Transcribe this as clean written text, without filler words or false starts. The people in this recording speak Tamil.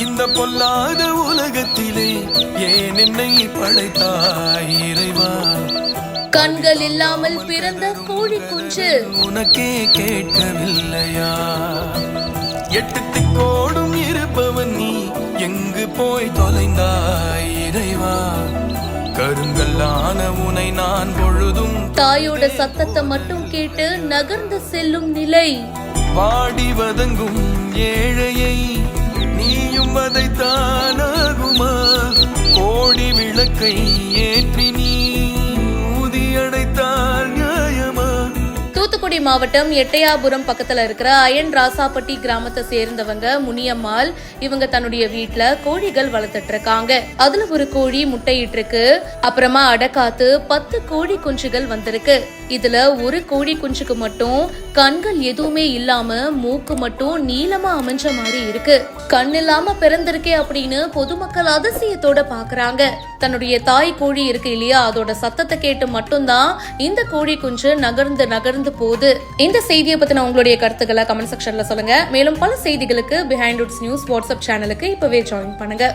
இந்த பொல்லாத உலகத்திலே ஏன் என்னை படைத்தாய் இறைவா? கண்கள் இல்லாமல் பிறந்த கோழி குஞ்சு உனக்கே கேட்கவில்லையா? எட்டு திக்கோடும் இருப்பவன் நீ எங்கு போய் தொலைந்தாய் இறைவா? கருங்கல்லான உனை நான் பொழுதும் தாயோட சத்தத்தை மட்டும் கேட்டு நகர்ந்து செல்லும் நிலை. பாடி வதங்கும் ஏழையை நீயும் வதைத்தானாகுமா? கோடி விளக்கை ஏற்றி நீ ஊதியடைத்தால் நியாயமா? தூத்துக்குடி மாவட்டம் எட்டையாபுரம் பக்கத்துல இருக்கிற அயன் ராசாப்பட்டி கிராமத்தை சேர்ந்தவங்க முனியம்மாள். இவங்க தன்னுடைய வீட்டுல கோழிகள் வளர்த்துட்டு இருக்காங்க. அதுல ஒரு கோழி முட்டையிட்டு இருக்கு. அப்புறமா அடக்காத்து 10 கோழி குஞ்சுகள் வந்திருக்கு. இதுல ஒரு கோழி குஞ்சுக்கு மட்டும் கண்கள் எதுவுமே இல்லாம மூக்கு மட்டும் நீளமா அமைஞ்ச மாதிரி இருக்கு. கண் இல்லாம பிறந்திருக்கே அப்படின்னு பொதுமக்கள் அதிசயத்தோட பாக்குறாங்க. தன்னுடைய தாய் கோழி இருக்கு இல்லையா, அதோட சத்தத்தை கேட்டு மட்டும்தான் இந்த கோழி குஞ்சு நகர்ந்து போகுது. இந்த செய்தியை பத்தின உங்களுடைய கருத்துக்களை கமெண்ட் செக்ஷன்ல சொல்லுங்க. மேலும் பல செய்திகளுக்கு பிஹைண்ட் ரூட்ஸ் நியூஸ் வாட்ஸ்அப் சேனலுக்கு இப்பவே ஜாயின் பண்ணுங்க.